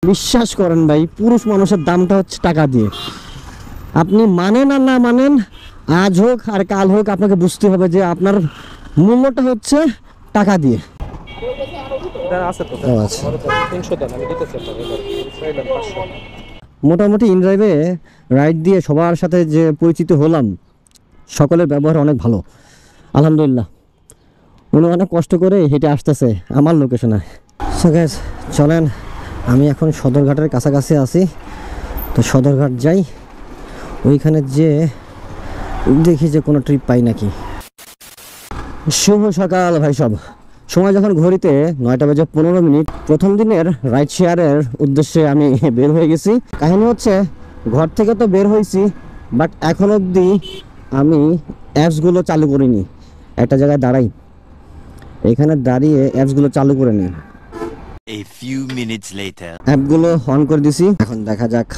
বিশ্বাস করেন ভাই, পুরুষ মানুষের দামটা হচ্ছে টাকা দিয়ে। আপনি মানেন আর না মানেন, আজ হোক আর কাল হোক আপনাকে বুঝতে হবে যে আপনার মূল্যটা হচ্ছে টাকা দিয়ে। মোটামুটি ইনড্রাইভে রাইড দিয়ে সবার সাথে যে পরিচিত হলাম, সকলের ব্যবহার অনেক ভালো আলহামদুলিল্লাহ। উনি অনেক কষ্ট করে হেঁটে আসতেছে আমার লোকেশনে। সো গাইস চলেন, আমি এখন সদরঘাটের কাছাকাছি আছি, তো সদরঘাট যাই, ওইখানে যে দেখি যে কোনো ট্রিপ পাই নাকি। শুভ সকাল ভাই সব। সময় যখন ঘড়িতে 9:15 প্রথম দিনের রাইড শেয়ারের উদ্দেশ্যে আমি বের হয়ে গেছি। কাহিনী হচ্ছে, ঘর থেকে তো বের হয়েছি, বাট এখন অবধি আমি অ্যাপসগুলো চালু করিনি। একটা জায়গায় দাঁড়াই, এখানে দাঁড়িয়ে অ্যাপসগুলো চালু করে নিই। A few minutes later. অ্যাপগুলো অন করে দিছি, এখন দেখা যাক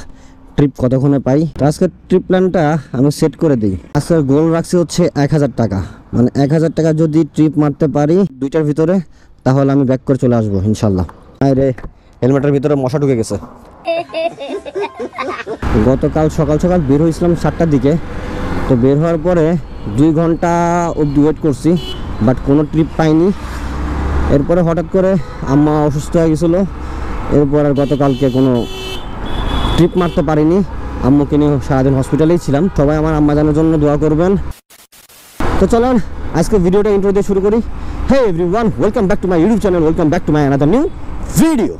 ট্রিপ কতক্ষণে পাই। তো আজকের ট্রিপ প্ল্যানটা আমি সেট করে দিই। আজকের গোল রাখছি হচ্ছে 1000 টাকা, মানে 1000 টাকা যদি ট্রিপ মারতে পারি 2টার ভিতরে, তাহলে আমি ব্যাক করে চলে আসবো ইনশাল্লাহ। আরে হেলমেটের ভিতরে মশা ঢুকে গেছে। গতকাল সকাল সকাল বের হয়েছিলাম 7টার দিকে, তো বের হওয়ার পরে 2 ঘন্টা অবধি ওয়েট করছি, বাট কোনো ট্রিপ পাইনি। এরপরে হঠাৎ করে আম্মা অসুস্থ হয়ে গেছিলো, এরপর আর গতকালকে কোনো ট্রিপ মারতে পারিনি। আম্মুকে নিয়ে সারাদিন হসপিটালেই ছিলাম। সবাই আমার আম্মা জানার জন্য দোয়া করবেন। তো চলেন আজকে ভিডিওটা ইন্ট্রো দিয়ে শুরু করি। Hey everyone, welcome back to my YouTube channel, welcome back to my another new video.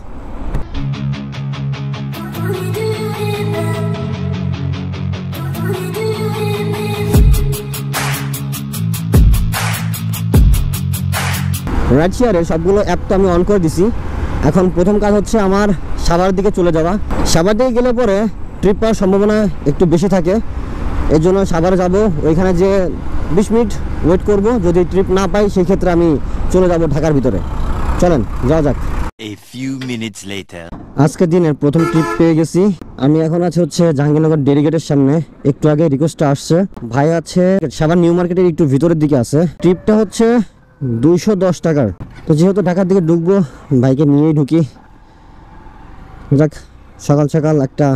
Ride শেয়ারের সবগুলো অ্যাপ তো আমি অন করে দিছি। এখন প্রথম কাজ হচ্ছে আমার সাভার দিকে চলে যাওয়া। সাভার দিকে গেলে পরে ট্রিপ পাওয়ার সম্ভাবনা একটু বেশি থাকে, এর জন্য সাভারে যাব। ওইখানে যে 20 মিনিট ওয়েট করব, যদি ট্রিপ না পাই সেই ক্ষেত্রে আমি চলে যাব ঢাকার ভিতরে। চলেন যাওয়া যাক। A few minutes later. আজকের দিনের প্রথম ট্রিপ পেয়ে গেছি। আমি এখন আছি হচ্ছে জাহাঙ্গীরনগর ডেরিগেটের সামনে। একটু আগে রিকোয়েস্টটা আসছে, ভাই আছে সাভার নিউ মার্কেটের একটু ভিতরের দিকে আছে। ট্রিপটা হচ্ছে 210 টাকার। তো যেহেতু ঢাকার দিকে ঢুকবো, বাইকে নিয়েই ঢুকি। যাক, সকাল সকাল একটা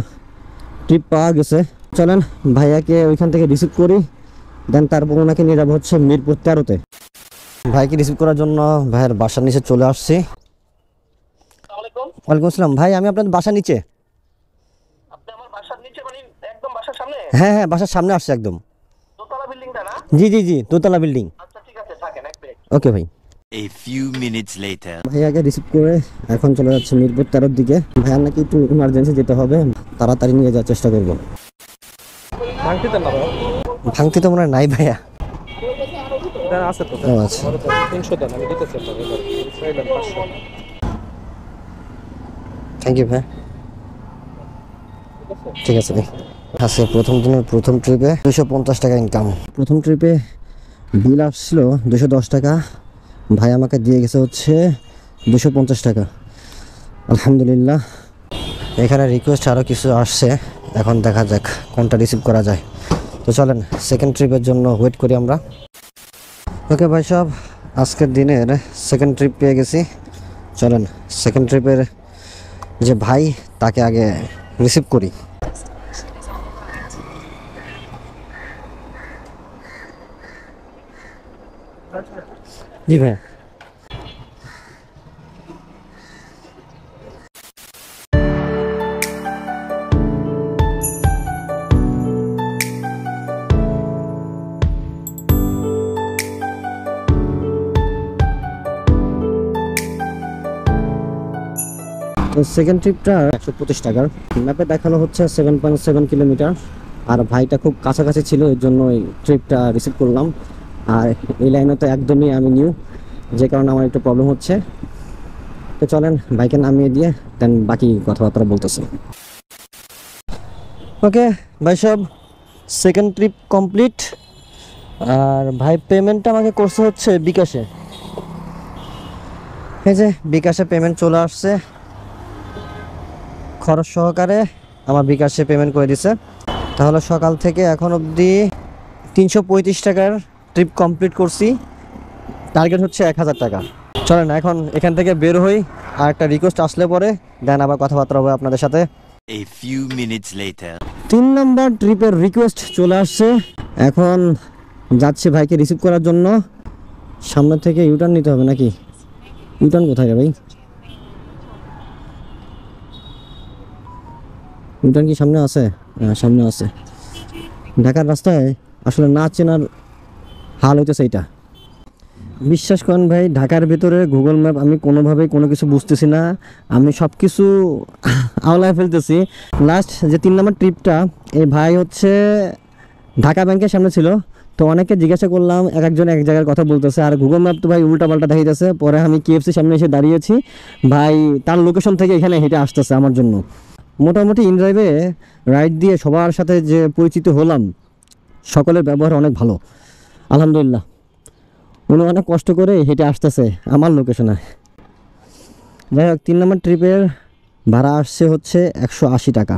ট্রিপ পাওয়া গেছে। চলেন ভাইয়াকে ওইখান থেকে রিসিভ করি, দেন তারপর ওনাকে নিয়ে যাবো হচ্ছে মিরপুর 13-তে। ভাইকে রিসিভ করার জন্য ভাইয়ের বাসার নিচে চলে আসছি। ওয়ালাইকুম আসসালাম ভাই, আমি আপনাদের বাসার নিচে। হ্যাঁ হ্যাঁ, বাসার সামনে আসছে একদম। জি জি জি, দোতলা বিল্ডিং। ওকে ভাই। A few minutes later. ভাইয়াকে রিসিভ করে এখন চলে যাচ্ছে মিরপুর 13-র দিকে। ভাইয়ার নাকি একটু ইমার্জেন্সি যেতে হবে, তাড়াতাড়ি নিয়ে যাওয়ার চেষ্টা করবো। ভাঙতি তো মনে হয় নাই ভাইয়া। থ্যাংক ইউ ভাই। ঠিক আছে ভাই। আজকে প্রথম দিনের প্রথম ট্রিপে 250 টাকা ইনকাম। প্রথম ট্রিপে বিল আসছিল 210 টাকা, ভাই আমাকে দিয়ে গেছে হচ্ছে 250 টাকা আলহামদুলিল্লাহ। এখানে রিকোয়েস্ট আরও কিছু আসছে, এখন দেখা যাক কোনটা রিসিভ করা যায়। তো চলেন সেকেন্ড ট্রিপের জন্য ওয়েট করি আমরা। ওকে ভাই সব, আজকের দিনের সেকেন্ড ট্রিপ পেয়ে গেছি। চলেন সেকেন্ড ট্রিপের যে ভাই, তাকে আগে রিসিভ করি। জি ভাই। সেকেন্ড ট্রিপটা 125 টাকার। ম্যাপে দেখানো হচ্ছে 7.7 কিলোমিটার, আর ভাইটা খুব কাছাকাছি ছিল, এর জন্য এই ট্রিপটা রিসিভ করলাম। আর এই লাইনে তো একদমই আমি নিউ, যে কারণে আমার একটু প্রবলেম হচ্ছে। তো চলেন বাইকে নামিয়ে দিয়ে দেন বাকি কথাবার্তা বলতেছি। ওকে ভাই সব, সেকেন্ড ট্রিপ কমপ্লিট। আর ভাই পেমেন্টটা আমাকে করছে হচ্ছে বিকাশে। এই যে বিকাশে পেমেন্ট চলে আসছে, খরচ সহকারে আমার বিকাশে পেমেন্ট করে দিছে। তাহলে সকাল থেকে এখন অবধি 335 টাকার ট্রিপ কমপ্লিট করছি। টার্গেট হচ্ছে 1000 টাকা। চলেন এখন এখান থেকে বের হই, আর একটা রিকোয়েস্ট আসলে পরে দেন আবার কথাবার্তা হবে আপনাদের সাথে। A few minutes later. 3 নম্বর ট্রিপের রিকোয়েস্ট চলে আসছে, এখন যাচ্ছে ভাইকে রিসিভ করার জন্য। সামনে থেকে ইউটার্ন নিতে হবে নাকি? ইউটার্ন কোথায় রে ভাই? ইউটার্ন কি সামনে আছে? হ্যাঁ সামনে আছে। ঢাকার রাস্তায় আসলে না চেনার হাল হইতেছে এটা। বিশ্বাস করেন ভাই, ঢাকার ভিতরে গুগল ম্যাপ আমি কোনোভাবেই কোনো কিছু বুঝতেছি না, আমি সব কিছু আওলায় ফেলতেছি। লাস্ট যে 3 নম্বর ট্রিপটা, এই ভাই হচ্ছে ঢাকা ব্যাংকের সামনে ছিল, তো অনেকে জিজ্ঞাসা করলাম, একজন এক জায়গার কথা বলতেছে, আর গুগল ম্যাপ তো ভাই উল্টাপাল্টা দেখাইতেছে। পরে আমি KFC সামনে এসে দাঁড়িয়েছি, ভাই তার লোকেশন থেকে এখানে হেঁটে আসতেছে আমার জন্য। মোটামুটি ইনড্রাইভে রাইড দিয়ে সবার সাথে যে পরিচিত হলাম, সকলের ব্যবহার অনেক ভালো, আলহামদুলিল্লাহ। উনি অনেক কষ্ট করে হেঁটে আসতেছে আমার লোকেশনে। যাই হোক, 3 নম্বর ট্রিপের ভাড়া আসছে হচ্ছে 180 টাকা।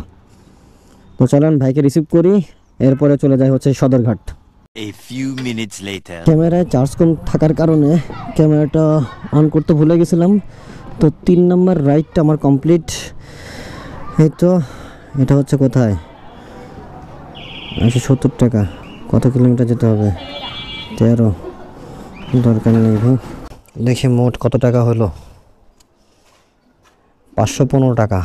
তো চলেন ভাইকে রিসিভ করি, এরপরে চলে যায় হচ্ছে Sadarghat. A few minutes later. ক্যামেরায় চার্জ কম থাকার কারণে ক্যামেরাটা অন করতে ভুলে গেছিলাম। তো 3 নম্বর রাইডটা আমার কমপ্লিট। এই তো, এটা হচ্ছে কোথায়? 170 টাকা। কত কিলোমিটার যেতে হবে? 13। দরকার নেই ভাই। দেখি মোট কত টাকা হলো। 515 টাকা।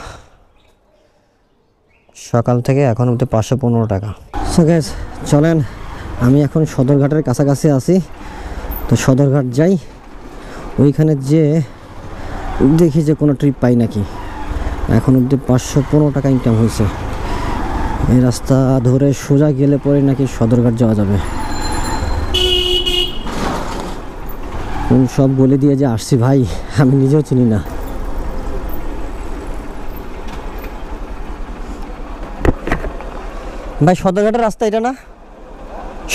সকাল থেকে এখন অবধি 515 টাকা। সো গাইস, চলেন, আমি এখন সদরঘাটের কাছাকাছি আছি, তো সদরঘাট যাই, ওইখানে যে দেখি যে কোনো ট্রিপ পাই নাকি। এখন অবধি 515 টাকা ইনকাম হয়েছে। এই রাস্তা ধরে সোজা গেলে পরে নাকি সদরঘাট যাওয়া যাবে। কোন সব বলে দিয়ে যে আসছি ভাই, আমি নিজেও চিনি না। ভাই সদরঘাটের রাস্তা এটা না?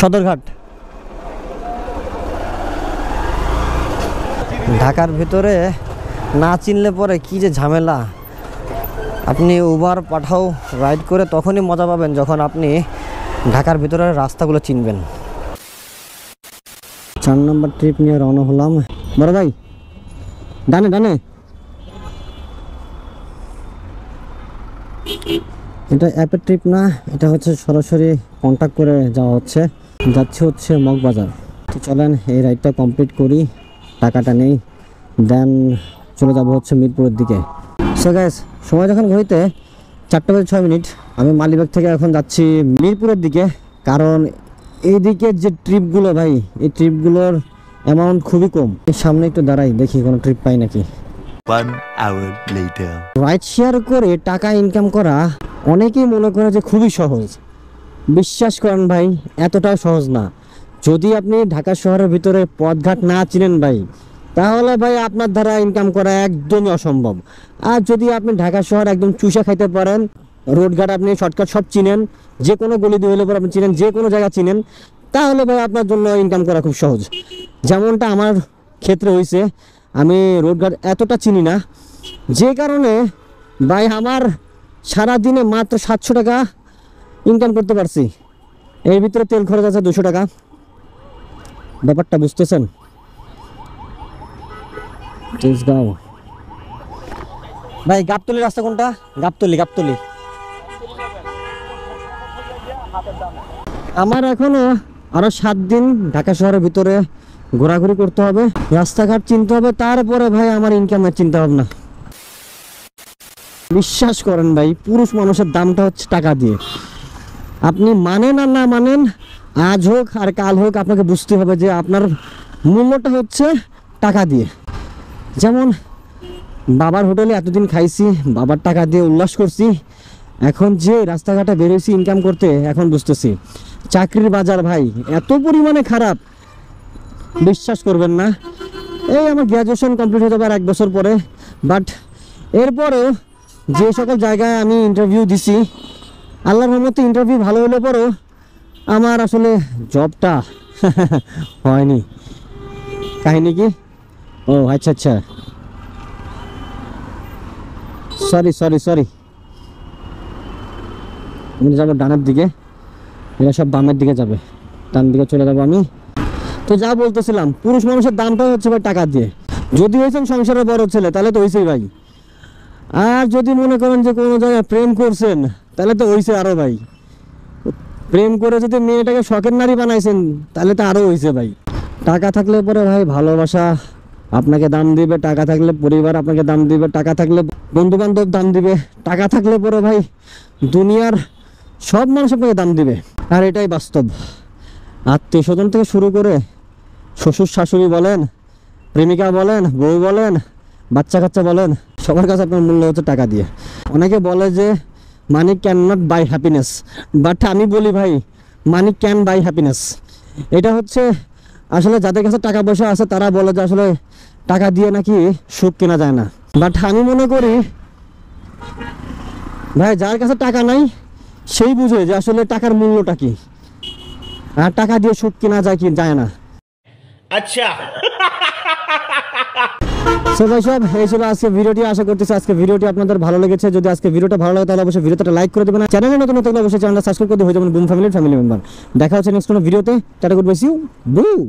সদরঘাট ঢাকার ভিতরে না চিনলে পরে কি যে ঝামেলা। আপনি উবার পাঠাও, রাইড করে তখনই মজা পাবেন যখন আপনি ঢাকার ভিতরের রাস্তাগুলো চিনবেন। 4 নম্বর ট্রিপ নিয়ে রওনা হলাম। বড় ভাই, ডানে ডানে। এটা অ্যাপের ট্রিপ না, এটা হচ্ছে সরাসরি কন্ট্যাক্ট করে যাওয়া হচ্ছে। যাচ্ছে হচ্ছে মগবাজার। তো চলেন এই রাইডটা কমপ্লিট করি, টাকাটা নেই, দেন চলে যাব হচ্ছে মিরপুরের দিকে। সো গাইস, সময় যখন ঘড়িতে 4:06, আমি মালিবাগ থেকে এখন যাচ্ছি মিরপুরের দিকে। কারণ এই দিকের যে ট্রিপগুলো ভাই, এই ট্রিপগুলোর অ্যামাউন্ট খুবই কম। এর সামনে একটু দাঁড়াই, দেখি কোনো ট্রিপ পাই নাকি। 1 hour later. রাইড শেয়ার করে টাকা ইনকাম করা অনেকেই মনে করে যে খুবই সহজ। বিশ্বাস করেন ভাই, এতটাও সহজ না। যদি আপনি ঢাকা শহরের ভিতরে পথঘাট না চিনেন ভাই, তাহলে ভাই আপনার দ্বারা ইনকাম করা একদমই অসম্ভব। আর যদি আপনি ঢাকা শহর একদম চুষা খাইতে পারেন, রোডঘাট আপনি শর্টকাট সব চিনেন, যে কোনো গলি দিয়ে হলে পরে আপনি চিনেন, যে কোনো জায়গা চিনেন, তাহলে ভাই আপনার জন্য ইনকাম করা খুব সহজ। যেমনটা আমার ক্ষেত্রে হয়েছে, আমি রোডঘাট এতটা চিনি না, যে কারণে ভাই আমার সারাদিনে মাত্র 700 টাকা ইনকাম করতে পারছি। এর ভিতরে তেল খরচ আছে 200 টাকা। ব্যাপারটা বুঝতেছেন? তেজগাঁও ভাই, গাবতলি রাস্তা কোনটা? গাবতলি। আমার এখনো আরো 7 দিন ঢাকা শহরের ভিতরে ঘোরাঘুরি করতে হবে, রাস্তাঘাট চিনতে হবে, তারপরে ভাই আমার ইনকামের চিন্তা ভাবনা। বিশ্বাস করেন ভাই, পুরুষ মানুষের দামটা হচ্ছে টাকা দিয়ে। আপনি মানেন আর না মানেন, আজ হোক আর কাল হোক, আপনাকে বুঝতে হবে যে আপনার মূল্যটা হচ্ছে টাকা দিয়ে। যেমন বাবার হোটেলে এতদিন খাইছি, বাবার টাকা দিয়ে উল্লাস করছি, এখন যে রাস্তাঘাটে বেরোইছি ইনকাম করতে, এখন বুঝতেছি চাকরির বাজার ভাই এত পরিমাণে খারাপ, বিশ্বাস করবেন না। এই আমার গ্র্যাজুয়েশন কমপ্লিট হতে পারে 1 বছর পরে, বাট এরপরেও যে সকল জায়গায় আমি ইন্টারভিউ দিছি, আল্লাহর রহমতে ইন্টারভিউ ভালো হলে পরেও আমার আসলে জবটা হয়নি। কাহিনী কি? ও আচ্ছা, সরি, আমি যাবো ডানের দিকে, এরা সব বামের দিকে যাবে, ডান দিকে চলে যাবো আমি। তো যা বলতেছিলাম, পুরুষ মানুষের দামটা হচ্ছে ভাই টাকা দিয়ে। যদি হয়েছেন সংসারের বড় ছেলে তাহলে তো হয়েছেই ভাই। আর যদি মনে করেন যে কোনো জায়গায় প্রেম করছেন তাহলে তো হয়েছে আরো ভাই। প্রেম করে যদি মেয়েটাকে শখের নারী বানাইছেন তাহলে তো আরো হয়েছে ভাই। টাকা থাকলে পরে ভাই ভালোবাসা আপনাকে দাম দিবে, টাকা থাকলে পরিবার আপনাকে দাম দিবে, টাকা থাকলে বন্ধু বান্ধব দাম দিবে, টাকা থাকলে পরে ভাই দুনিয়ার সব মানুষ আপনাকে দাম দিবে। আর এটাই বাস্তব। আত্মীয় স্বজন থেকে শুরু করে শ্বশুর শাশুড়ি বলেন, প্রেমিকা বলেন, বউ বলেন, বাচ্চা কাচ্চা বলেন, সবার কাছে আপনার মূল্য হচ্ছে টাকা দিয়ে। অনেকে বলে যে money can not by happiness, but আমি বলি ভাই মানি ক্যান বাই হ্যাপিনেস। এটা হচ্ছে আসলে যাদের কাছে টাকা পয়সা আছে তারা বলে যে আসলে টাকা দিয়ে নাকি সুখ কেনা যায় না, বাট আমি মনে করি ভাই যার কাছে টাকা নাই সেই বুঝে যে আসলে টাকার মূল্যটা কি, আর টাকা দিয়ে সুখ কেনা যায় কি যায় না। अच्छा সো ভাই সব এই ছিল আজকে ভিডিওটি। আশা করতেছি আজকে ভিডিওটি আপনাদের ভালো লেগেছে। যদি আজকে ভিডিওটা ভালো লাগে তাহলে অবশ্যই ভিডিওটা লাইক করে দেবেন। চ্যানেলে নতুন থাকলে অবশ্যই চ্যানেলটা সাবস্ক্রাইব করে দিয়ে হয়ে যাবেন বুম ফ্যামিলি মেম্বার। দেখা হচ্ছে নেক্সট কোনো ভিডিওতে। Ta-ta, goodbye, see you, broom.